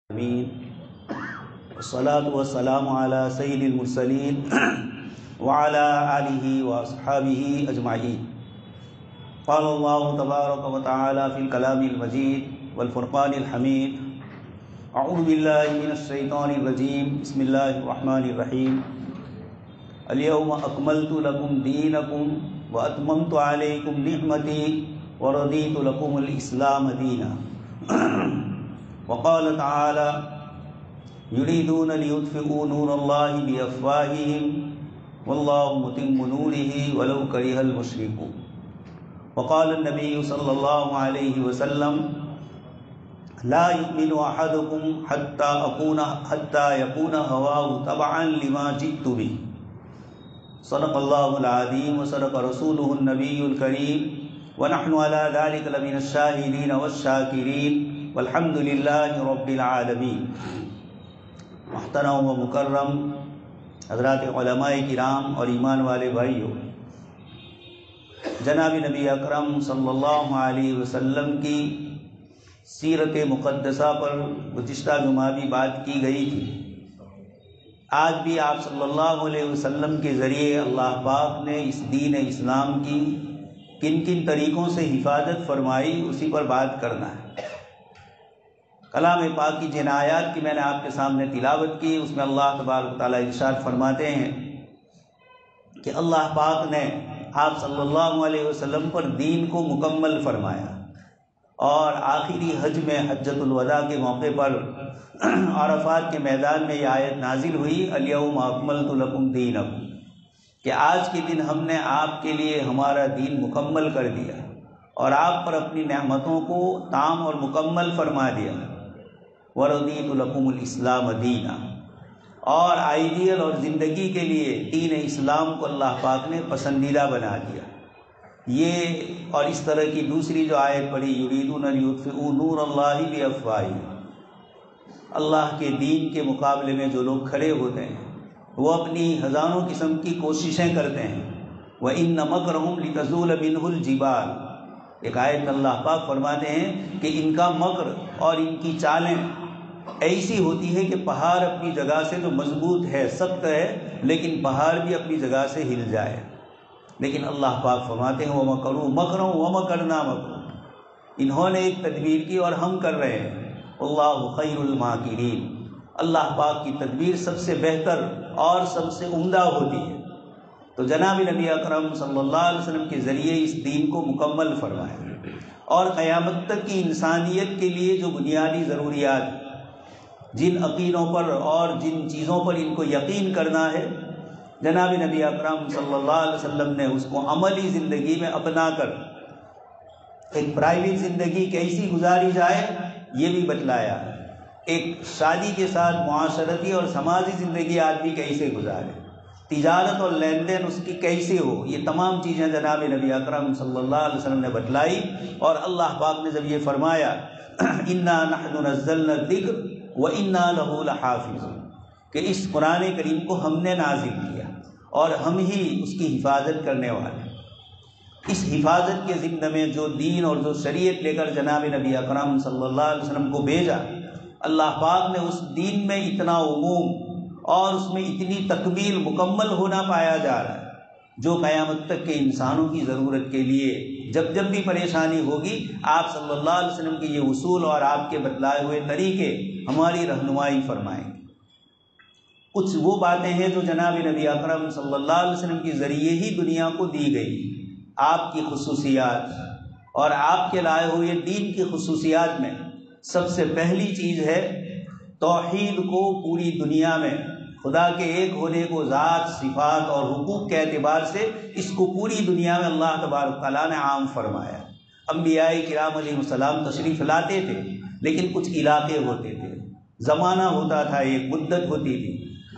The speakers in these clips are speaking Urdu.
آمین والصلاة والسلام على سید المرسلین وعلى آلہ واصحابہ اجمعین. قال اللہ تبارک و تعالی فی الکلام المجید والفرقان الحمید. اعوذ باللہ من الشیطان الرجیم. بسم اللہ الرحمن الرحیم. الیوم اکملت لکم دینکم واتممت علیکم نعمتی ورضیت لکم الاسلام دینا. وقال تعالى يريدون ليطفئوا نور الله بأفواههم والله متم نوره ولو كره المشركون. وقال النبي صلى الله عليه وسلم لا يؤمن أحدكم حتى يكون هواه تبعا لما جئت به. صدق الله العظيم وصدق رسوله النبي الكريم ونحن على ذلك لمن الشاهدين والشاكرين والحمد للہ رب العالمین. محترم و مکرم حضرات علماء کرام اور ایمان والے بھائیوں، جناب نبی اکرم صلی اللہ علیہ وسلم کی سیرت مقدسہ پر گزشتہ جمعہ بھی بات کی گئی تھی. آج بھی آپ صلی اللہ علیہ وسلم کے ذریعے اللہ پاک نے اس دین اسلام کی کن کن طریقوں سے حفاظت فرمائی، اسی پر بات کرنا ہے. کلام پاک کی جن آیات کی میں نے آپ کے سامنے تلاوت کی، اس میں اللہ تبارک و تعالیٰ ارشاد فرماتے ہیں کہ اللہ پاک نے آپ صلی اللہ علیہ وسلم پر دین کو مکمل فرمایا، اور آخری حج میں حجۃ الوداع کے موقع پر عرفات کے میدان میں یہ آیت نازل ہوئی، الیوم اکملت لکم دینکم، کہ آج کے دن ہم نے آپ کے لیے ہمارا دین مکمل کر دیا اور آپ پر اپنی نعمتوں کو تام اور مکمل فرما دیا. وَرَضِيتُ لَكُمُ الْإِسْلَامَ دِينًا، اور آئیڈیل اور زندگی کے لیے دین اسلام کو اللہ پاک نے پسندیدہ بنا دیا. یہ اور اس طرح کی دوسری جو آیت پڑھی، يُرِيدُونَ لِيُطْفِئُوا نُورَ اللَّهِ بِأَفْوَاهِهِمْ، اللہ کے دین کے مقابلے میں جو لوگ کھڑے ہوتے ہیں وہ اپنی ہزاروں قسم کی کوششیں کرتے ہیں. وَإِنَّ مَكْرَهُمْ لِتَزُولَ مِنْهُ الْجِبَالُ، ایک آیت اللہ پاک فرماتے ہیں کہ ان کا مکر اور ان کی چالیں ایسی ہوتی ہے کہ پہاڑ اپنی جگہ سے تو مضبوط ہے، سخت ہے، لیکن پہاڑ بھی اپنی جگہ سے ہل جائے. لیکن اللہ پاک فرماتے ہیں وَمَكَرُوا مَكْرًا وَمَكَرْنَا مَكْرًا، انہوں نے ایک تدبیر کی اور ہم کر رہے ہیں. اللہ خیر الماکرین، اللہ پاک کی تدبیر سب سے بہتر اور سب سے عمدہ ہوتی ہے. تو جناب نبی اکرم صلی اللہ علیہ وسلم کے ذریعے اس دین کو مکمل فرمایا، اور قیامت تک کی انسانیت کے لیے جو بنیادی ضروریات، جن عقیدوں پر اور جن چیزوں پر ان کو یقین کرنا ہے، جناب نبی اکرم صلی اللہ علیہ وسلم نے اس کو عملی زندگی میں اپنا کر ایک پرائیویٹ زندگی کیسی گزاری جائے یہ بھی بتلایا. ایک شادی کے ساتھ معاشرتی اور سماجی زندگی آدمی کیسے گزارے، تجارت اور لین دین اس کی کیسے ہو، یہ تمام چیزیں جناب نبی اکرم صلی اللہ علیہ وسلم نے بتلائی. اور اللہ پاک نے جب یہ فرمایا انا نحن نزلنا الذکر وانا لہ لحافظون، کہ اس قرآن کریم کو ہم نے نازل کیا اور ہم ہی اس کی حفاظت کرنے والے. اس حفاظت کے ضمن میں جو دین اور جو شریعت لے کر جناب نبی اکرم صلی اللہ علیہ وسلم کو بھیجا، اللہ پاک نے اس دین میں اتنا عموم اور اس میں اتنی تکمیل مکمل ہونا پایا جا رہا ہے، جو قیامت تک کے انسانوں کی ضرورت کے لیے جب جب بھی پریشانی ہوگی، آپ صلی اللہ علیہ وسلم کے یہ اصول اور آپ کے بتلائے ہوئے طریقے ہماری رہنمائی فرمائیں گے. کچھ وہ باتیں ہیں جو جناب نبی اکرم صلی اللہ علیہ وسلم کے ذریعے ہی دنیا کو دی گئی، آپ کی خصوصیات اور آپ کے لائے ہوئے دین کی خصوصیات میں سب سے پہلی چیز ہے توحید کو پوری دنیا میں، خدا کے ایک ہونے کو ذات، صفات اور حقوق کے اعتبار سے اس کو پوری دنیا میں اللہ تبارک تعالیٰ نے عام فرمایا. انبیاء کرام علیہ السلام تشریف لاتے تھے، لیکن کچھ علاقے ہوتے تھے، زمانہ ہوتا تھا، ایک مدت ہوتی تھی.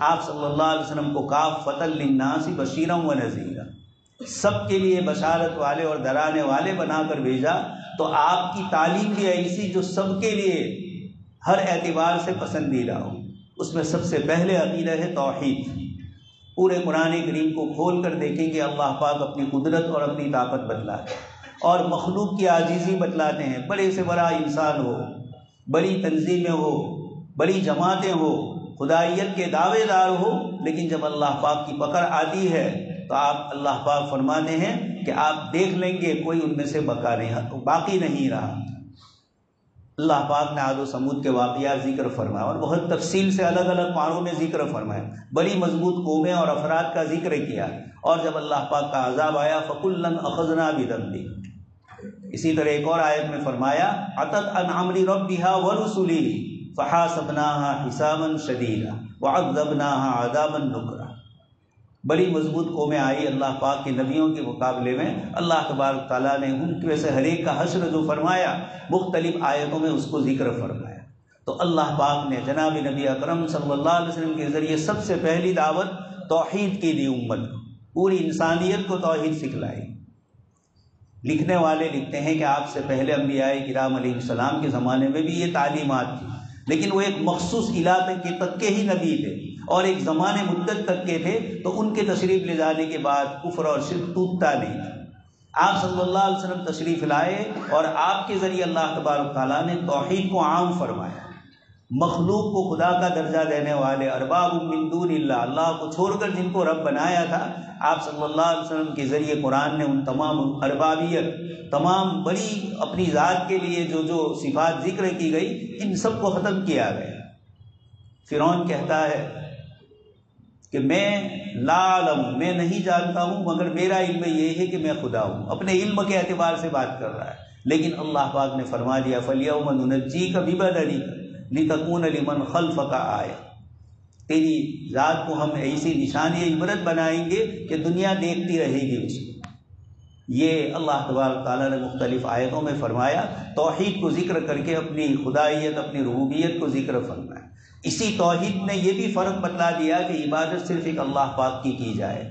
آپ صلی اللہ علیہ وسلم کو کافۃ للناس بشیرا و نذیرا، سب کے لیے بشارت والے اور ڈرانے والے بنا کر بھیجا. تو آپ کی تعلیم بھی ایسی جو سب کے لیے ہر اعتبار سے پسندیدہ ہو. اس میں سب سے پہلے عقیدہ ہے توحید. پورے قرآن کریم کو کھول کر دیکھیں کہ اللہ پاک اپنی قدرت اور اپنی طاقت بتلاتے اور مخلوق کی عاجزی بتلاتے ہیں. بڑے سے بڑا انسان ہو، بڑی تنظیمیں ہو، بڑی جماعتیں ہو، خدائیت کے دعوے دار ہو، لیکن جب اللہ پاک کی پکڑ آتی ہے تو آپ اللہ پاک فرماتے ہیں کہ آپ دیکھ لیں گے کوئی ان میں سے باقی نہیں رہا۔ اللہ پاک نے عاد و سمود کے واقعات ذکر فرمایا اور بہت تفصیل سے الگ الگ پاروں میں ذکر فرمایا، بڑی مضبوط قومیں اور افراد کا ذکر کیا، اور جب اللہ پاک کا عذاب آیا فَكُلًّا أَخَذْنَا بِذَنبِهِ۔ اسی طرح ایک اور آیت میں فرمایا عَتَتْ عَنْ أَمْرِ رَبِّهَا وَرُسُلِهِ فَحَاسَبْنَاهَا حِسَابًا شَدِيدًا وَعَذَّبْنَاهَا عَذَابًا نُكْرًا۔ بڑی مضبوط قومیں آئی اللہ پاک کے نبیوں کے مقابلے میں، اللہ تبارک تعالیٰ نے ان میں سے ہر ایک کا حشر جو فرمایا مختلف آیتوں میں اس کو ذکر فرمایا۔ تو اللہ پاک نے جناب نبی اکرم صلی اللہ علیہ وسلم کے ذریعے سب سے پہلی دعوت توحید کی دی، امت کو، پوری انسانیت کو توحید سکھلائی۔ لکھنے والے لکھتے ہیں کہ آپ سے پہلے انبیاء کرام علیہ السلام کے زمانے میں بھی یہ تعلیمات تھی، لیکن وہ ایک مخصوص علاقے کے تک کے ہی نبی تھے اور ایک زمانے مدت تک کے تھے، تو ان کے تشریف لے جانے کے بعد کفر اور شرک ٹوٹتا نہیں تھا۔ آپ صلی اللہ علیہ وسلم تشریف لائے اور آپ کے ذریعے اللہ تبارک تعالیٰ نے توحید کو عام فرمایا، مخلوق کو خدا کا درجہ دینے والے ارباب من دون اللہ، اللہ کو چھوڑ کر جن کو رب بنایا تھا، آپ صلی اللہ علیہ وسلم کے ذریعے قرآن نے ان تمام اربابیت، تمام بڑی اپنی ذات کے لیے جو صفات ذکر کی گئی، ان سب کو ختم کیا گیا۔ فرعون کہتا ہے کہ میں لا علم، میں نہیں جانتا ہوں، مگر میرا علم یہ ہے کہ میں خدا ہوں، اپنے علم کے اعتبار سے بات کر رہا ہے، لیکن اللہ پاک نے فرما دیا فَالْيَوْمَ نُنَجِّيكَ بِبَدَنِكَ لِتَكُونَ لِمَنْ خَلْفَكَ آیَةً، تیری ذات کو ہم ایسی نشانی عبرت بنائیں گے کہ دنیا دیکھتی رہے گی اس کو۔ یہ اللہ تبارک تعالیٰ نے مختلف آیتوں میں فرمایا، توحید کو ذکر کر کے اپنی خدائیت، اپنی ربوبیت کو ذکر فرمایا۔ اسی توحید نے یہ بھی فرق بتلا دیا کہ عبادت صرف ایک اللہ پاک کی جائے،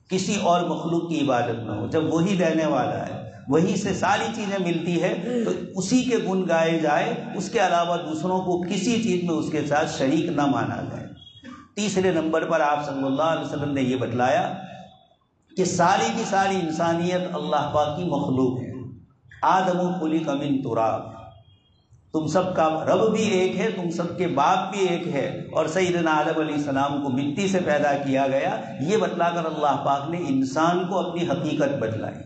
کسی اور مخلوق کی عبادت نہ ہو۔ جب وہی دینے والا ہے، وہی سے ساری چیزیں ملتی ہے، تو اسی کے گن گائے جائے، اس کے علاوہ دوسروں کو کسی چیز میں اس کے ساتھ شریک نہ مانا جائے۔ تیسرے نمبر پر آپ صلی اللہ علیہ وسلم نے یہ بتلایا کہ ساری کی ساری انسانیت اللہ پاک کی مخلوق ہے۔ آدم خلق من تراب، تم سب کا رب بھی ایک ہے، تم سب کے باپ بھی ایک ہے، اور سیدنا آدم علیہ السلام کو مٹی سے پیدا کیا گیا۔ یہ بتلا کر اللہ پاک نے انسان کو اپنی حقیقت بتلائی،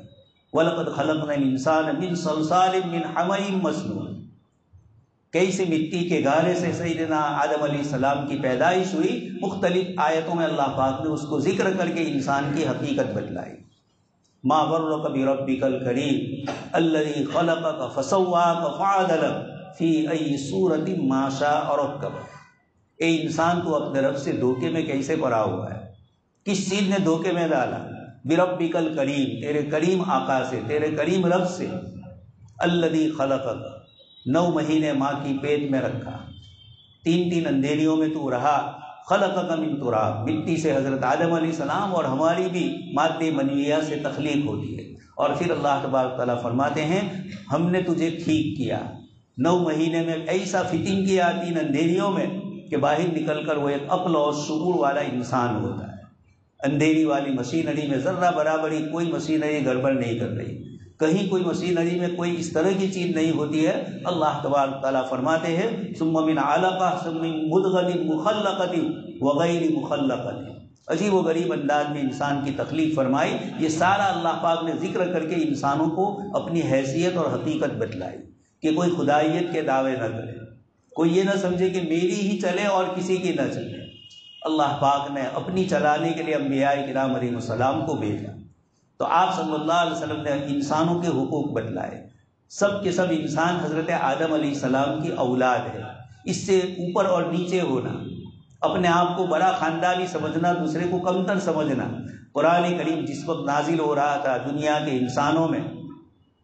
وَلَقَدْ خَلَقْنَا الْإِنسَانَ مِنْ صَلْصَالٍ مِنْ حَمَإٍ مَسْنُونٍ، کیسے مٹی کے گارے سے سیدنا آدم علیہ السلام کی پیدائش ہوئی۔ مختلف آیتوں میں اللہ پاک نے اس کو ذکر کر کے انسان کی حقیقت بتلائی۔ مَا غَرَّكَ بِرَبِّكَ الْكَرِيمِ الَّذِي خَلَقَكَ فَسَوَّاكَ فَعَدَلَكَ فِي أَيِّ صُورَةٍ مَا شَاءَ رَكَّبَكَ، اے انسان تو اپنے رب سے دھوکے میں کیسے پڑا ہوا ہے، کس چیز نے دھوکے میں ڈالا؟ بِرَبِّكَ الْكَرِيمِ، تیرے کریم آقا سے، تیرے کریم رب سے۔ الَّذِي خَلَقَكَ، 9 مہینے ماں کی پیٹ میں رکھا، 3 اندھیریوں میں تو رہا۔ خلقک من تراب، مٹی سے حضرت آدم علیہ السلام اور ہماری بھی مادہ منویہ سے تخلیق ہوتی ہے، اور پھر اللہ تبارک تعالیٰ فرماتے ہیں ہم نے تجھے ٹھیک کیا، 9 مہینے میں ایسا فٹنگ کیا 3 اندھیریوں میں کہ باہر نکل کر وہ ایک عقل اور شعور والا انسان ہوتا ہے۔ اندھیری والی مشینری میں ذرہ برابری کوئی مشینری گڑبڑ نہیں کر رہی، کہیں کوئی مشینری میں کوئی اس طرح کی چیز نہیں ہوتی ہے۔ اللہ تبارک تعالیٰ فرماتے ہیں ثم من علقہ ثم من مدغۃ مخلقۃ وغیر مخلقۃ، عجیب و غریب انداز میں انسان کی تخلیق فرمائی۔ یہ سارا اللہ پاک نے ذکر کر کے انسانوں کو اپنی حیثیت اور حقیقت بتلائی کہ کوئی خدائیت کے دعوے نہ کرے، کوئی یہ نہ سمجھے کہ میری ہی چلے اور کسی کی نہ چلے۔ اللہ پاک نے اپنی چلانے کے لیے انبیاء کرام علیہ السلام کو بھیجا، تو آپ صلی اللہ علیہ وسلم نے انسانوں کے حقوق بتلائے۔ سب کے سب انسان حضرت آدم علیہ السلام کی اولاد ہے، اس سے اوپر اور نیچے ہونا، اپنے آپ کو بڑا خاندانی سمجھنا، دوسرے کو کمتر سمجھنا۔ قرآن کریم جس وقت نازل ہو رہا تھا، دنیا کے انسانوں میں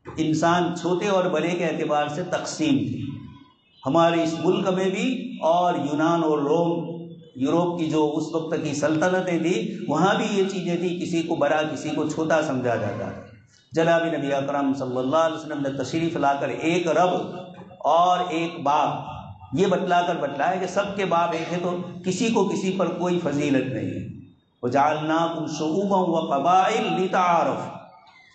انسان چھوٹے اور بڑے کے اعتبار سے تقسیم تھی۔ ہمارے اس ملک میں بھی اور یونان اور روم، یوروپ کی جو اس وقت کی سلطنتیں تھی، وہاں بھی یہ چیزیں تھیں، کسی کو بڑا کسی کو چھوٹا سمجھا جاتا تھا۔ جناب نبی اکرم صلی اللہ علیہ وسلم نے تشریف لا کر ایک رب اور ایک باپ یہ بتلا کر بتلایا کہ سب کے باپ ایک ہے، تو کسی کو کسی پر کوئی فضیلت نہیں ہے۔ وَجَعَلْنَاكُمْ شُعُوبًا وَقَبَائِلَ لِتَعَارَفُوا،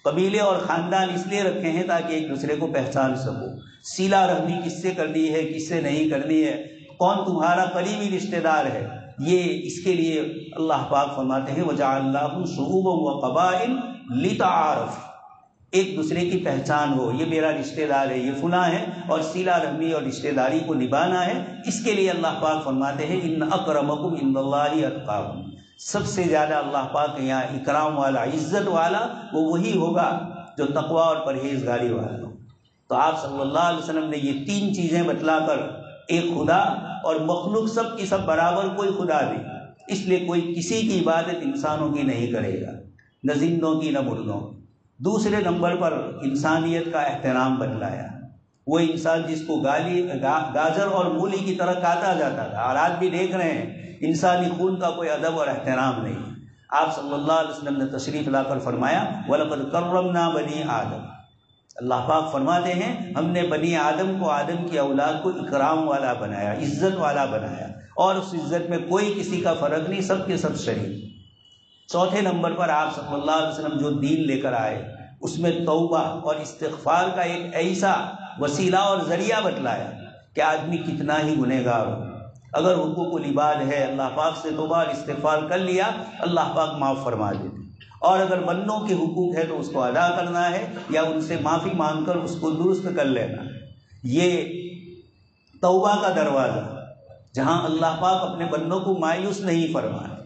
قبیلے اور خاندان اس لیے رکھے ہیں تاکہ ایک دوسرے کو پہچان سکو۔ سیلا رحمی کس سے کرنی ہے، کس سے نہیں کرنی ہے، کون تمہارا قریبی رشتہ دار ہے، یہ اس کے لیے اللہ پاک فرماتے ہیں وَجَعَلْنَاهُمْ شُعُوبًا وَقَبَائِلَ لِتَعَارَفُوا، ایک دوسرے کی پہچان ہو، یہ میرا رشتہ دار ہے، یہ فلاں ہے، اور صلہ رحمی اور رشتہ داری کو نبھانا ہے۔ اس کے لیے اللہ پاک فرماتے ہیں ان اکرمکم عند اللہ اتقاکم، سب سے زیادہ اللہ پاک کے یہاں اکرام والا، عزت والا وہ وہی ہوگا جو تقوی اور پرہیزگاری والا ہو۔ تو آپ صلی اللہ علیہ وسلم نے یہ تین چیزیں بتلا کر ایک خدا اور مخلوق سب کی سب برابر کوئی خدا نہیں، اس لیے کوئی کسی کی عبادت انسانوں کی نہیں کرے گا، نہ زندوں کی نہ مردوں کی۔ دوسرے نمبر پر انسانیت کا احترام بتلایا، وہ انسان جس کو گاجر اور مولی کی طرح کاٹا جاتا تھا، اور آج بھی دیکھ رہے ہیں انسانی خون کا کوئی ادب اور احترام نہیں۔ آپ صلی اللہ علیہ وسلم نے تشریف لا کر فرمایا وَلَقَدْ كَرَّمْنَا بَنِي آدم، اللہ پاک فرماتے ہیں ہم نے بنی آدم کو، آدم کی اولاد کو اکرام والا بنایا، عزت والا بنایا، اور اس عزت میں کوئی کسی کا فرق نہیں، سب کے سب شریک۔ چوتھے نمبر پر آپ صلی اللہ علیہ وسلم جو دین لے کر آئے اس میں توبہ اور استغفار کا ایک ایسا وسیلہ اور ذریعہ بتلایا کہ آدمی کتنا ہی گنہگار ہو، اگر حقوق العباد ہے اللہ پاک سے توبہ اور استغفار کر لیا اللہ پاک معاف فرما دیتے، اور اگر بندوں کے حقوق ہے تو اس کو ادا کرنا ہے یا ان سے معافی مانگ کر اس کو درست کر لینا۔ یہ توبہ کا دروازہ جہاں اللہ پاک اپنے بندوں کو مایوس نہیں فرمائے۔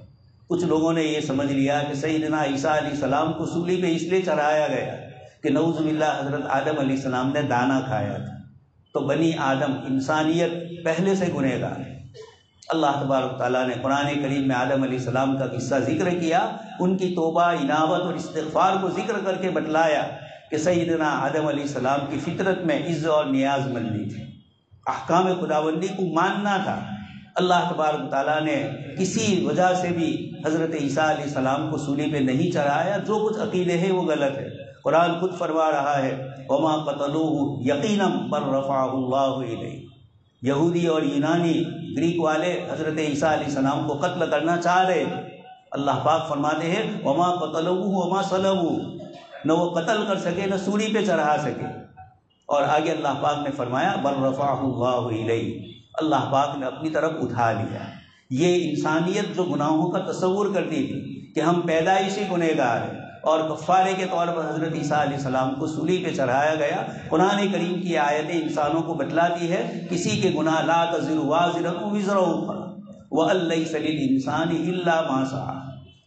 کچھ لوگوں نے یہ سمجھ لیا کہ سیدنا عیسیٰ علیہ السلام کو سولی پہ اس لیے چڑھایا گیا کہ نعوذ باللہ حضرت آدم علیہ السلام نے دانا کھایا تھا، تو بنی آدم انسانیت پہلے سے گنہگار ہے۔ اللہ تبارک تعالیٰ نے قرآن کریم میں آدم علیہ السلام کا قصہ ذکر کیا، ان کی توبہ، انابت اور استغفار کو ذکر کر کے بتلایا کہ سیدنا آدم علیہ السلام کی فطرت میں عز اور نیاز مندی تھی، احکام خداوندی کو ماننا تھا۔ اللہ تبارک تعالیٰ نے کسی وجہ سے بھی حضرت عیسیٰ علیہ السلام کو سولی پہ نہیں چڑھایا، جو کچھ عقیدے ہیں وہ غلط ہے۔ قرآن خود فرما رہا ہے وَمَا قَتَلُوهُ يَقِينًا بَلْ رَفَعَهُ اللَّهُ إِلَيْهِ، یہودی اور یونانی گریک والے حضرت عیسیٰ علیہ السلام کو قتل کرنا چاہ رہے تھے، اللہ پاک فرماتے ہیں وَمَا قَتَلُوهُ وَمَا صَلَبُوهُ، نہ وہ قتل کر سکے نہ سولی پہ چڑھا سکے، اور آگے اللہ پاک نے فرمایا بَلْ رَفَعَهُ اللَّهُ إِلَيْهِ، اللہ پاک نے اپنی طرف اٹھا لیا۔ یہ انسانیت جو گناہوں کا تصور کرتی تھی کہ ہم پیدائشی گنہگار ہیں اور کفارے کے طور پر حضرت عیسیٰ علیہ السلام کو سولی پہ چڑھایا گیا، قرآن کریم کی آیتیں انسانوں کو بتلاتی ہے کسی کے گناہ لا تزر وازرۃ وزر اخرى وان لیس للانسان الا ما سعى،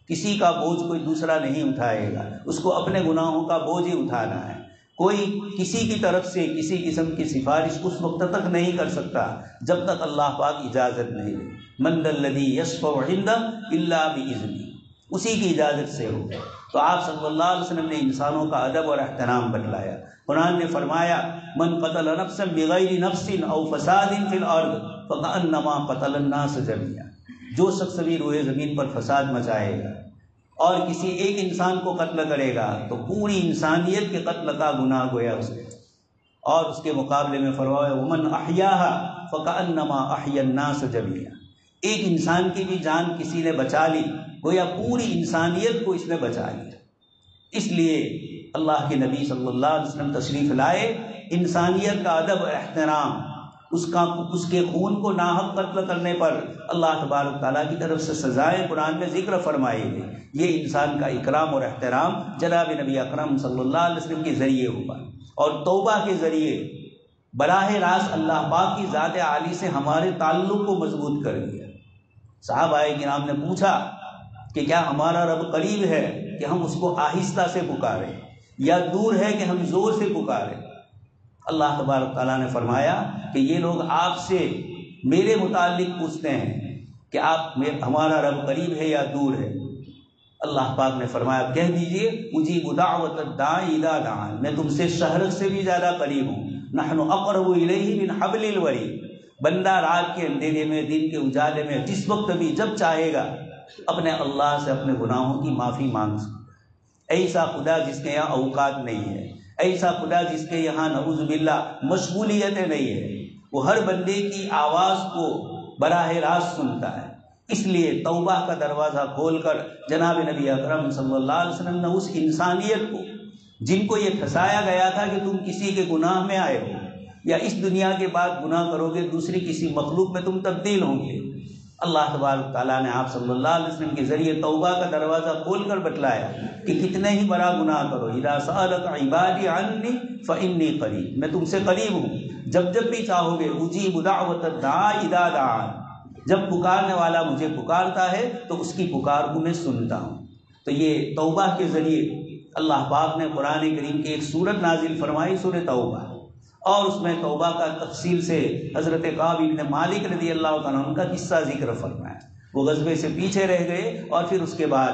کسی کا بوجھ کوئی دوسرا نہیں اٹھائے گا، اس کو اپنے گناہوں کا بوجھ ہی اٹھانا ہے۔ کوئی کسی کی طرف سے کسی قسم کی سفارش اس وقت تک نہیں کر سکتا جب تک اللہ پاک اجازت نہیں دے۔ من ذا الذی یشفع عنده الا باذنہ، اسی کی اجازت سے ہو۔ تو آپ صلی اللہ علیہ وسلم نے انسانوں کا ادب اور احترام بتلایا۔ قرآن نے فرمایا من قتل نفسا بغیر نفس او فساد فی الارض فکأنما قتل الناس جميعا، جو شخص بھی روئے زمین پر فساد مچائے گا اور کسی ایک انسان کو قتل کرے گا تو پوری انسانیت کے قتل کا گناہ گویا اس نے، اور اس کے مقابلے میں فرمایا ومن احیاها فکأنما احیا الناس جميعا، ایک انسان کی بھی جان کسی نے بچا لی گویا پوری انسانیت کو اس نے بچا لیا۔ اس لیے اللہ کے نبی صلی اللہ علیہ وسلم تشریف لائے، انسانیت کا ادب اور احترام، اس کے خون کو ناحق قتل کرنے پر اللہ تبارک تعالیٰ کی طرف سے سزائیں قرآن میں ذکر فرمائی گئی۔ یہ انسان کا اکرام اور احترام جناب نبی اکرم صلی اللہ علیہ وسلم کے ذریعے ہوا، اور توبہ کے ذریعے براہ راست اللہ پاک کی ذات عالی سے ہمارے تعلق کو مضبوط کر دیا۔ صحابہ کرام نے پوچھا کہ کیا ہمارا رب قریب ہے کہ ہم اس کو آہستہ سے پکاریں یا دور ہے کہ ہم زور سے پکاریں؟ اللہ تبارک تعالیٰ نے فرمایا کہ یہ لوگ آپ سے میرے متعلق پوچھتے ہیں کہ ہمارا رب قریب ہے یا دور ہے۔ اللہ پاک نے فرمایا کہہ دیجئے اجیب دعوت الداعی اذا دعان، میں تم سے شہرک سے بھی زیادہ قریب ہوں، نحن اقرب الیہ من حبل الورید، بندہ رات کے اندھیرے میں دن کے اجالے میں جس وقت بھی جب چاہے گا اپنے اللہ سے اپنے گناہوں کی معافی مانگ سکتا۔ ایسا خدا جس کے یہاں اوقات نہیں ہے، ایسا خدا جس کے یہاں نعوذ باللہ مشغولیتیں نہیں ہے، وہ ہر بندے کی آواز کو براہ راست سنتا ہے۔ اس لیے توبہ کا دروازہ کھول کر جناب نبی اکرم صلی اللہ علیہ وسلم نے اس انسانیت کو جن کو یہ پھنسایا گیا تھا کہ تم کسی کے گناہ میں آئے ہو یا اس دنیا کے بعد گناہ کرو گے دوسری کسی مخلوق میں تم تبدیل ہوں گے۔ اللہ تبارک تعالیٰ نے آپ صلی اللہ علیہ وسلم کے ذریعے توبہ کا دروازہ کھول کر بتلایا کہ کتنے ہی بڑا گناہ کرو، اذا سألک عبادی عنی فإنی قریب، میں تم سے قریب ہوں، جب جب بھی چاہو گے، اجیب دعوت الداعی اذا دعان، جب پکارنے والا مجھے پکارتا ہے تو اس کی پکار کو میں سنتا ہوں۔ تو یہ توبہ کے ذریعے اللہ پاک نے قرآن کریم کی ایک سورت نازل فرمائی، سورۃ توبہ، اور اس میں توبہ کا تفصیل سے حضرت کعب بن مالک رضی اللہ تعالیٰ عنہ کا قصہ ذکر فرمایا۔ وہ غزوے سے پیچھے رہ گئے اور پھر اس کے بعد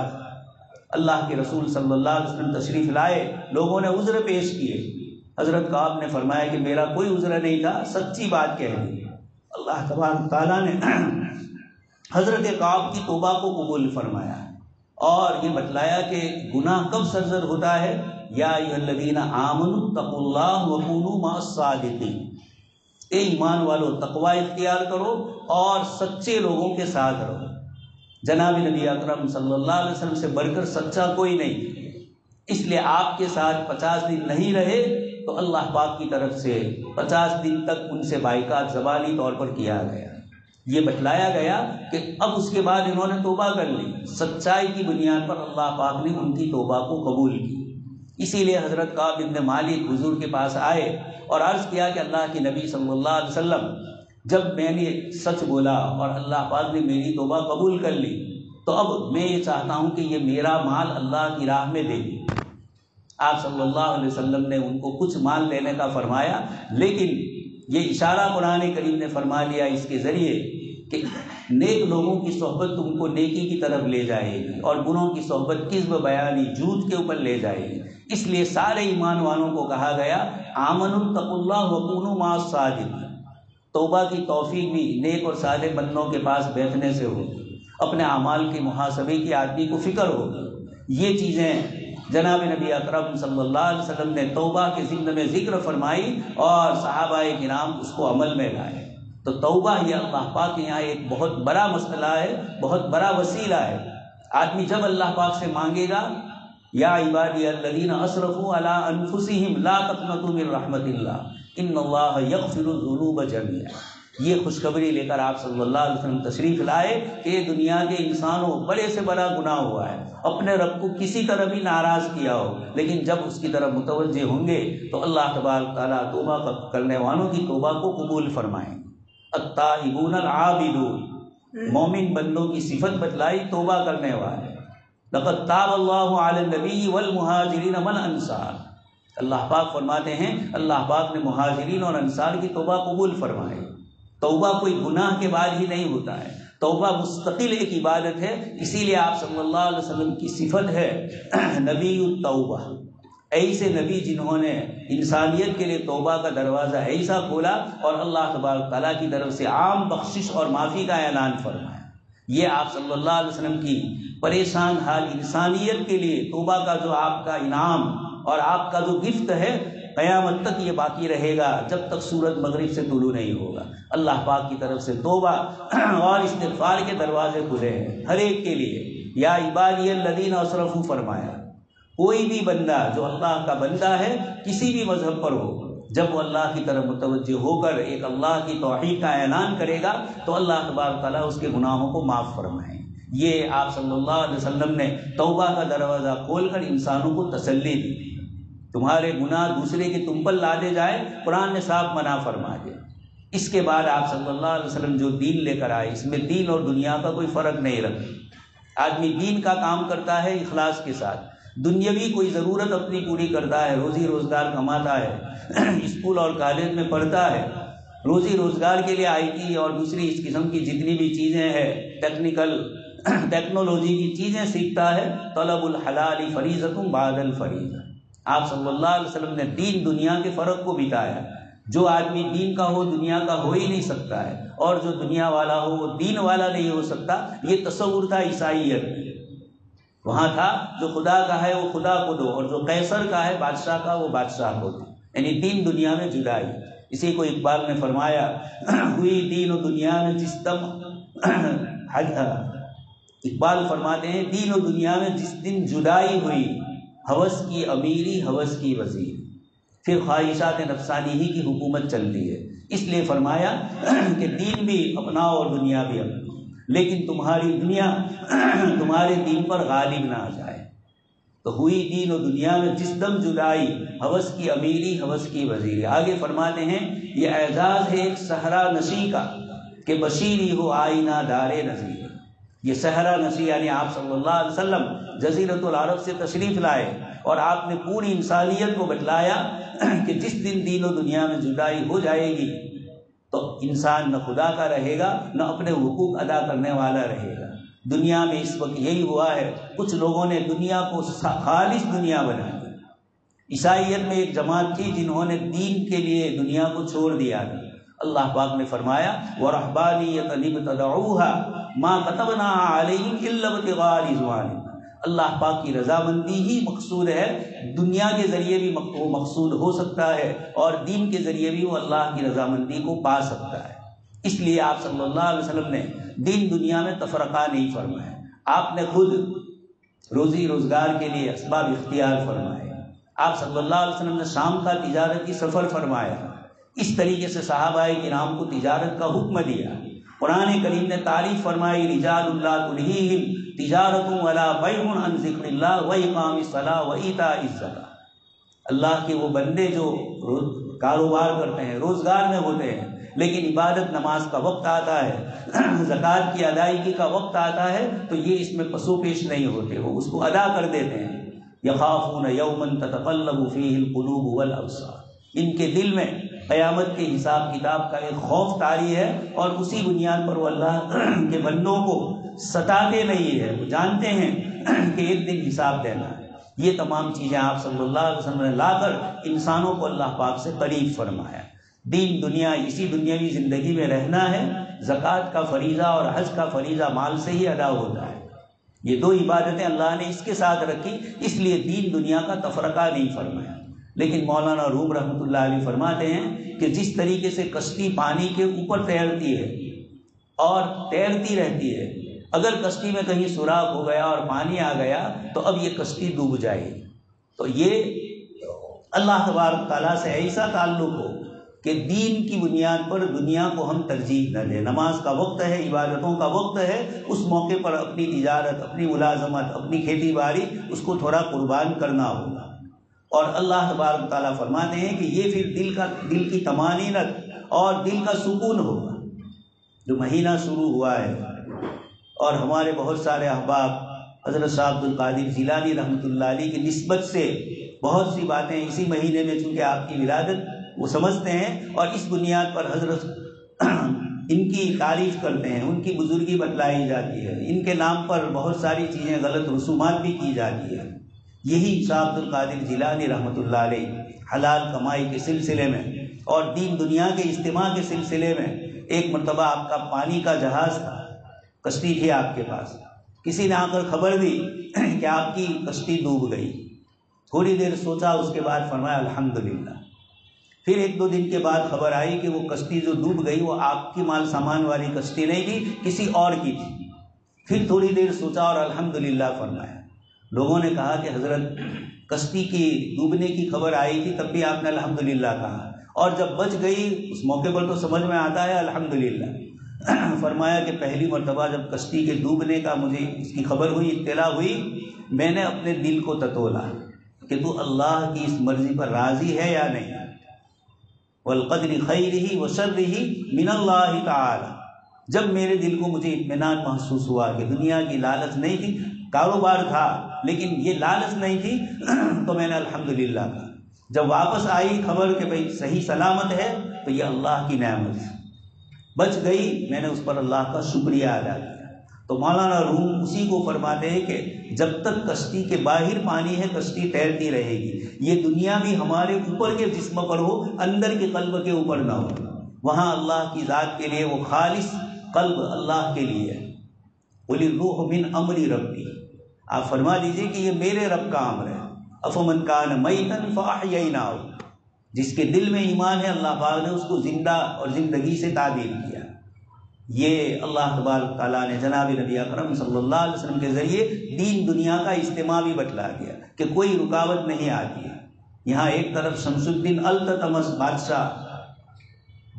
اللہ کے رسول صلی اللہ علیہ وسلم تشریف لائے، لوگوں نے عذر پیش کیے، حضرت کعب نے فرمایا کہ میرا کوئی عذر نہیں تھا، سچی بات کہہ دی۔ اللہ تبارک تعالیٰ نے حضرت کعب کی توبہ کو قبول فرمایا اور یہ بتلایا کہ گناہ کب سرزد ہوتا ہے، یا ایھا الذین آمنوا اتقوا اللہ وکونوا مع الصادقین، اے ایمان والو تقوی اختیار کرو اور سچے لوگوں کے ساتھ رہو۔ جناب نبی اکرم صلی اللہ علیہ وسلم سے بڑھ کر سچا کوئی نہیں، اس لیے آپ کے ساتھ 50 دن نہیں رہے تو اللہ پاک کی طرف سے 50 دن تک ان سے بائیکاٹ زبانی طور پر کیا گیا۔ یہ بتلایا گیا کہ اب اس کے بعد انہوں نے توبہ کر لی، سچائی کی بنیاد پر اللہ پاک نے ان کی توبہ کو قبول کی۔ اسی لیے حضرت کعب بن مالک حضور کے پاس آئے اور عرض کیا کہ اللہ کے نبی صلی اللہ علیہ وسلم، جب میں نے سچ بولا اور اللہ پاک نے میری توبہ قبول کر لی تو اب میں یہ چاہتا ہوں کہ یہ میرا مال اللہ کی راہ میں دے دی۔ آپ صلی اللہ علیہ وسلم نے ان کو کچھ مال دینے کا فرمایا، لیکن یہ اشارہ قرآن کریم نے فرما لیا اس کے ذریعے کہ نیک لوگوں کی صحبت تم کو نیکی کی طرف لے جائے گی اور گناہوں کی صحبت کذب، بیانی، جھوٹ کے اوپر لے جائے گی۔ اس لیے سارے ایمان والوں کو کہا گیا آمنوا اتقوا اللہ وکونوا مع الصادقین۔ توبہ کی توفیق بھی نیک اور صالح بندوں کے پاس بیٹھنے سے ہوگی، اپنے اعمال کے محاسبے کی آدمی کو فکر ہوگی۔ یہ چیزیں جناب نبی اکرم صلی اللہ علیہ وسلم نے توبہ کے ضمن میں ذکر فرمائی اور صحابہ کرام اس کو عمل میں لائے۔ تو توبہ یہ اللہ پاک کے یہاں ایک بہت بڑا مسئلہ ہے، بہت بڑا وسیلہ ہے۔ آدمی جب اللہ پاک سے مانگے گا یا عبادی الذین اسرفوا علی انفسہم لا تقنطوا من رحمت اللہ ان اللہ یغفر الذنوب جميعا، یہ خوشخبری لے کر آپ صلی اللہ علیہ وسلم تشریف لائے کہ دنیا کے انسانوں بڑے سے بڑا گناہ ہوا ہے، اپنے رب کو کسی طرح بھی ناراض کیا ہو، لیکن جب اس کی طرف متوجہ ہوں گے تو اللہ تبارک تعالیٰ توبہ کرنے والوں کی توبہ کو قبول فرمائیں۔ التائبون العابدون، مومن بندوں کی صفت بتلائی توبہ کرنے والے۔ لقد تاب اللہ علی النبی والمہاجرین والانصار، اللہ پاک فرماتے ہیں اللہ پاک نے مہاجرین اور انصار کی توبہ قبول فرمائی۔ توبہ کوئی گناہ کے بعد ہی نہیں ہوتا ہے، توبہ مستقل ایک عبادت ہے، اسی لیے آپ صلی اللہ علیہ وسلم کی صفت ہے نبی التوبہ، ایسے نبی جنہوں نے انسانیت کے لیے توبہ کا دروازہ ایسا کھولا اور اللہ تبارک تعالیٰ کی طرف سے عام بخشش اور معافی کا اعلان فرمایا۔ یہ آپ صلی اللہ علیہ وسلم کی پریشان حال انسانیت کے لیے توبہ کا جو آپ کا انعام اور آپ کا جو گفٹ ہے، قیامت تک یہ باقی رہے گا جب تک سورج مغرب سے طلوع نہیں ہوگا۔ اللہ پاک کی طرف سے توبہ اور استغفار کے دروازے کھلے ہیں ہر ایک کے لیے۔ یا عبادی الذین اسرفوا فرمایا، کوئی بھی بندہ جو اللہ کا بندہ ہے کسی بھی مذہب پر ہو، جب وہ اللہ کی طرف متوجہ ہو کر ایک اللہ کی توحید کا اعلان کرے گا تو اللہ تبارک تعالیٰ اس کے گناہوں کو معاف فرمائے۔ یہ آپ صلی اللہ علیہ وسلم نے توبہ کا دروازہ کھول کر انسانوں کو تسلی دی۔ تمہارے گناہ دوسرے کے تم پر لادے جائے، قرآن نے صاف منع فرما دیا۔ اس کے بعد آپ صلی اللہ علیہ وسلم جو دین لے کر آئے، اس میں دین اور دنیا کا کوئی فرق نہیں رکھا۔ آدمی دین کا کام کرتا ہے اخلاص کے ساتھ، دنیاوی کوئی ضرورت اپنی پوری کرتا ہے، روزی روزگار کماتا ہے، اسکول اور کالج میں پڑھتا ہے، روزی روزگار کے لیے آئی ٹی اور دوسری اس قسم کی جتنی بھی چیزیں ہیں ٹیکنالوجی کی چیزیں سیکھتا ہے۔ طلب الحلال فریضۃ بعد الفریضہ، آپ صلی اللہ علیہ وسلم نے دین دنیا کے فرق کو بتایا۔ جو آدمی دین کا ہو دنیا کا ہو ہی نہیں سکتا ہے، اور جو دنیا والا ہو وہ دین والا نہیں ہو سکتا۔ یہ تصور تھا عیسائیت، وہاں تھا جو خدا کا ہے وہ خدا کو دو، اور جو قیصر کا ہے بادشاہ کا وہ بادشاہ کو دو، یعنی دین دنیا میں جدائی۔ اسی کو اقبال نے فرمایا ہوئی دین و دنیا میں جس دم، اقبال فرماتے ہیں دین و دنیا میں جس دن جدائی ہوئی، ہوس کی امیری ہوس کی وزیر، پھر خواہشات نفسانی ہی کی حکومت چلتی ہے۔ اس لیے فرمایا کہ دین بھی اپناؤ اور دنیا بھی اپناؤ، لیکن تمہاری دنیا تمہارے دین پر غالب نہ آ جائے۔ تو ہوئی دین و دنیا میں جس دم جدائی، ہوس کی امیری ہوس کی وزیری۔ آگے فرماتے ہیں یہ اعزاز ہے ایک صحرا نشی کا کہ بشیری ہو آئینہ دار نظیر۔ یہ صحرا نشی یعنی آپ صلی اللہ علیہ وسلم جزیرۃ العرب سے تشریف لائے اور آپ نے پوری انسانیت کو بتلایا کہ جس دن دین و دنیا میں جدائی ہو جائے گی تو انسان نہ خدا کا رہے گا نہ اپنے حقوق ادا کرنے والا رہے گا۔ دنیا میں اس وقت یہی ہوا ہے، کچھ لوگوں نے دنیا کو خالص دنیا بنا دی۔ عیسائیت میں ایک جماعت تھی جنہوں نے دین کے لیے دنیا کو چھوڑ دیا تھا۔ اللہ پاک نے فرمایا وَرَحْبَانِيَّةً ابْتَدَعُوهَا مَا كَتَبْنَاهَا عَلَيْهِمْ إِلَّا ابْتِغَاءَ رِضْوَانِ۔ اللہ پاک کی رضامندی ہی مقصود ہے، دنیا کے ذریعے بھی وہ مقصود ہو سکتا ہے اور دین کے ذریعے بھی وہ اللہ کی رضامندی کو پا سکتا ہے۔ اس لیے آپ صلی اللہ علیہ وسلم نے دین دنیا میں تفرقہ نہیں فرمایا، آپ نے خود روزی روزگار کے لیے اسباب اختیار فرمائے۔ آپ صلی اللہ علیہ وسلم نے شام کا تجارتی سفر فرمایا، اس طریقے سے صحابہ کرام کو تجارت کا حکم دیا۔ قرآن کریم نے تعریف فرمائی رجال لا تلہیہم تجارت ولا بیع عن ذکر اللہ واقام الصلاۃ وایتاء الزکاۃ۔ اللہ کے وہ بندے جو کاروبار کرتے ہیں، روزگار میں ہوتے ہیں، لیکن عبادت نماز کا وقت آتا ہے، زکوٰۃ کی ادائیگی کا وقت آتا ہے تو یہ اس میں پسو پیش نہیں ہوتے، وہ اس کو ادا کر دیتے ہیں۔ یخافون یوما تتقلب فیہ القلوب والابصار، ان کے دل میں قیامت کے حساب کتاب کا ایک خوف طاری ہے اور اسی بنیاد پر وہ اللہ کے بندوں کو ستاتے نہیں ہے، وہ جانتے ہیں کہ ایک دن حساب دینا ہے۔ یہ تمام چیزیں آپ صلی اللہ علیہ وسلم نے لا کر انسانوں کو اللہ پاک سے قریب فرمایا۔ دین دنیا اسی دنیاوی زندگی میں رہنا ہے، زکوٰۃ کا فریضہ اور حج کا فریضہ مال سے ہی ادا ہوتا ہے۔ یہ دو عبادتیں اللہ نے اس کے ساتھ رکھی، اس لیے دین دنیا کا تفرقہ نہیں فرمایا۔ لیکن مولانا روم رحمۃ اللہ علیہ فرماتے ہیں کہ جس طریقے سے کشتی پانی کے اوپر تیرتی ہے اور تیرتی رہتی ہے، اگر کشتی میں کہیں سوراخ ہو گیا اور پانی آ گیا تو اب یہ کشتی ڈوب جائے گی۔ تو یہ اللہ تبارک تعالیٰ سے ایسا تعلق ہو کہ دین کی بنیاد پر دنیا کو ہم ترجیح نہ دیں۔ نماز کا وقت ہے، عبادتوں کا وقت ہے، اس موقع پر اپنی تجارت، اپنی ملازمت، اپنی کھیتی باڑی اس کو تھوڑا قربان کرنا ہوگا۔ اور اللہ تبارک تعالیٰ فرماتے ہیں کہ یہ پھر دل کی طمانینت اور دل کا سکون ہوگا۔ جو مہینہ شروع ہوا ہے اور ہمارے بہت سارے احباب حضرت شاہ عبد القادر جیلانی رحمۃ اللہ علیہ کی نسبت سے بہت سی باتیں اسی مہینے میں چونکہ آپ کی ولادت وہ سمجھتے ہیں اور اس بنیاد پر حضرت ان کی تعریف کرتے ہیں، ان کی بزرگی بتلائی جاتی ہے، ان کے نام پر بہت ساری چیزیں غلط رسومات بھی کی جاتی ہے۔ یہی شاہ عبد القادر جیلانی رحمۃ اللہ علیہ حلال کمائی کے سلسلے میں اور دین دنیا کے اجتماع کے سلسلے میں ایک مرتبہ آپ کا پانی کا جہاز تھا، کشتی تھی آپ کے پاس، کسی نے آ کر خبر دی کہ آپ کی کشتی ڈوب گئی۔ تھوڑی دیر سوچا، اس کے بعد فرمایا الحمدللہ۔ پھر ایک دو دن کے بعد خبر آئی کہ وہ کشتی جو ڈوب گئی وہ آپ کی مال سامان والی کشتی نہیں تھی، کسی اور کی تھی۔ پھر تھوڑی دیر سوچا اور الحمدللہ فرمایا۔ لوگوں نے کہا کہ حضرت کشتی کی ڈوبنے کی خبر آئی تھی تب بھی آپ نے الحمدللہ کہا، اور جب بچ گئی اس موقع پر تو سمجھ میں آتا ہے الحمدللہ۔ فرمایا کہ پہلی مرتبہ جب کشتی کے ڈوبنے کا مجھے اس کی خبر ہوئی، اطلاع ہوئی، میں نے اپنے دل کو تتولا کہ تو اللہ کی اس مرضی پر راضی ہے یا نہیں۔ والقدر خیرہ وشرہ من اللہ تعالی۔ جب میرے دل کو مجھے اطمینان محسوس ہوا کہ دنیا کی لالچ نہیں تھی، کاروبار تھا لیکن یہ لالچ نہیں تھی، تو میں نے الحمدللہ کہا۔ جب واپس آئی خبر کہ بھئی صحیح سلامت ہے تو یہ اللہ کی نعمت ہے، بچ گئی، میں نے اس پر اللہ کا شکریہ ادا کیا۔ تو مولانا روم اسی کو فرماتے ہیں کہ جب تک کشتی کے باہر پانی ہے کشتی تیرتی رہے گی۔ یہ دنیا بھی ہمارے اوپر کے جسم پر ہو، اندر کے قلب کے اوپر نہ ہو، وہاں اللہ کی ذات کے لیے وہ خالص قلب اللہ کے لیے ہے۔ قُلِ الرُّوحُ مِنْ أَمْرِ رَبِّي، آپ فرما دیجئے کہ یہ میرے رب کا امر ہے۔ أَفَمَنْ كَانَ مَيْتًا فَأَحْيَيْنَاهُ، جس کے دل میں ایمان ہے اللہ پاک نے اس کو زندہ اور زندگی سے تعبیر کیا۔ یہ اللہ تبارک تعالیٰ نے جناب نبی اکرم صلی اللہ علیہ وسلم کے ذریعے دین دنیا کا اجتماع بھی بتلا دیا کہ کوئی رکاوٹ نہیں آتی ہے۔ یہاں ایک طرف شمس الدین التتمش بادشاہ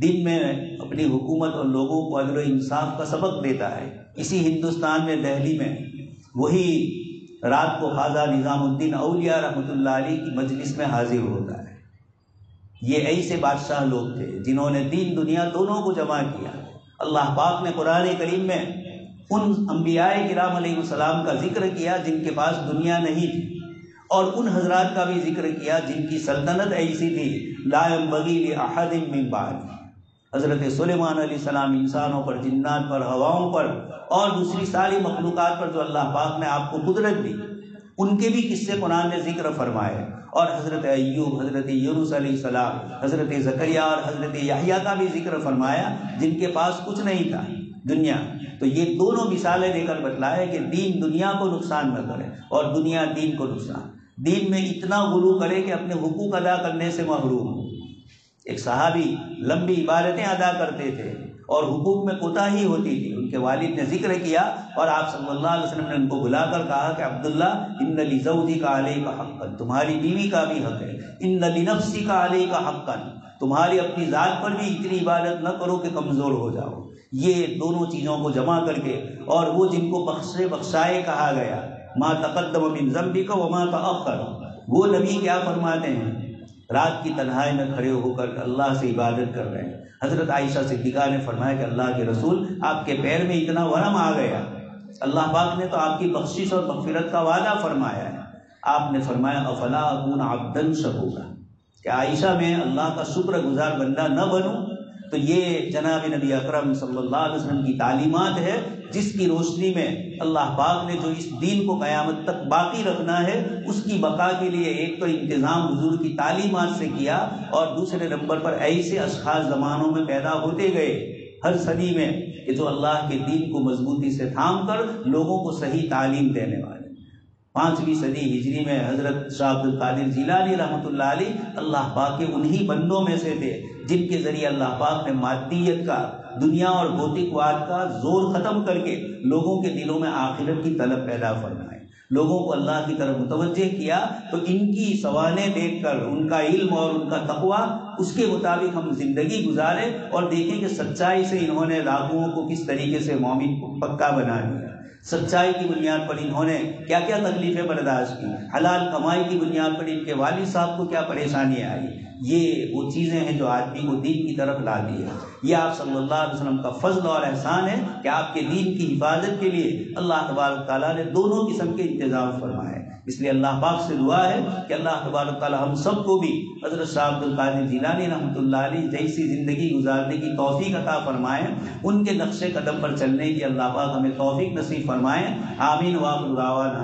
دن میں اپنی حکومت اور لوگوں کو عدل و انصاف کا سبق دیتا ہے، اسی ہندوستان میں دہلی میں وہی رات کو خواجہ نظام الدین اولیاء رحمۃ اللہ علیہ کی مجلس میں حاضر ہوتا ہے۔ یہ ایسے بادشاہ لوگ تھے جنہوں نے دین دنیا دونوں کو جمع کیا۔ اللہ پاک نے قرآن کریم میں ان انبیاء کرام علیہ السلام کا ذکر کیا جن کے پاس دنیا نہیں تھی، اور ان حضرات کا بھی ذکر کیا جن کی سلطنت ایسی تھی لا ينبغی لأحد من بعد۔ حضرت سلیمان علیہ السلام انسانوں پر، جنات پر، ہواؤں پر اور دوسری ساری مخلوقات پر جو اللہ پاک نے آپ کو قدرت دی، ان کے بھی قصے قرآن نے ذکر فرمائے۔ اور حضرت ایوب، حضرت یونس علیہ السلام، حضرت زکریا اور حضرت یحییٰ کا بھی ذکر فرمایا جن کے پاس کچھ نہیں تھا دنیا۔ تو یہ دونوں مثالیں دے کر بتلائے کہ دین دنیا کو نقصان نہ کرے اور دنیا دین کو نقصان، دین میں اتنا غلو کرے کہ اپنے حقوق ادا کرنے سے محروم ہو۔ ایک صحابی لمبی عبادتیں ادا کرتے تھے اور حقوق میں کوتاہی ہوتی تھی، ان کے والد نے ذکر کیا اور آپ صلی اللہ علیہ وسلم نے ان کو بلا کر کہا کہ عبداللہ ان لزوجک علیک حقا، تمہاری بیوی کا بھی حق ہے، ان لنفسک علیک حقا، تمہاری اپنی ذات پر بھی اتنی عبادت نہ کرو کہ کمزور ہو جاؤ۔ یہ دونوں چیزوں کو جمع کر کے، اور وہ جن کو بخشائے کہا گیا، ما تقدم من ذنبک وما تأخر، وہ نبی کیا فرماتے ہیں؟ رات کی تنہائی میں کھڑے ہو کر اللہ سے عبادت کر رہے ہیں۔ حضرت عائشہ صدیقہ نے فرمایا کہ اللہ کے رسول آپ کے پیر میں اتنا ورم آ گیا، اللہ پاک نے تو آپ کی بخشش اور مغفرت کا وعدہ فرمایا ہے۔ آپ نے فرمایا افلا اکون عبدا شکورا، کہ عائشہ میں اللہ کا شکر گزار بندہ نہ بنوں؟ تو یہ جناب نبی اکرم صلی اللہ علیہ وسلم کی تعلیمات ہے جس کی روشنی میں اللہ پاک نے جو اس دین کو قیامت تک باقی رکھنا ہے، اس کی بقا کے لیے ایک تو انتظام حضور کی تعلیمات سے کیا، اور دوسرے نمبر پر ایسے اشخاص زمانوں میں پیدا ہوتے گئے ہر صدی میں کہ جو اللہ کے دین کو مضبوطی سے تھام کر لوگوں کو صحیح تعلیم دینے والے۔ 5ویں صدی ہجری میں حضرت شاہ عبد القادر جیلانی رحمۃ اللہ علیہ اللہ پاک کے انہی بندوں میں سے تھے جن کے ذریعے اللہ پاک نے مادیت کا، دنیا اور بھوتک واد کا زور ختم کر کے لوگوں کے دلوں میں آخرت کی طلب پیدا فرمائی، لوگوں کو اللہ کی طرف متوجہ کیا۔ تو ان کی سوانح دیکھ کر، ان کا علم اور ان کا تقوی، اس کے مطابق ہم زندگی گزاریں اور دیکھیں کہ سچائی سے انہوں نے لاکھوں کو کس طریقے سے مومن کو پکا بنا دیا، سچائی کی بنیاد پر انہوں نے کیا کیا تکلیفیں برداشت کی، حلال کمائی کی بنیاد پر ان کے والد صاحب کو کیا پریشانیاں آئی۔ یہ وہ چیزیں ہیں جو آدمی کو دین کی طرف لاتی ہے۔ یہ آپ صلی اللہ علیہ وسلم کا فضل اور احسان ہے کہ آپ کے دین کی حفاظت کے لیے اللہ تبارک تعالیٰ نے دونوں قسم کے انتظام فرمائے۔ اس لیے اللہ پاک سے دعا ہے کہ اللہ تبارک تعالیٰ ہم سب کو بھی حضرت شاہ عبد القادر جیلانی رحمۃ اللہ علیہ جیسی زندگی گزارنے کی توفیق عطا فرمائے، ان کے نقش قدم پر چلنے کی اللہ پاک ہمیں توفیق نصیب فرمائے۔ آمین وآخر دعوانا۔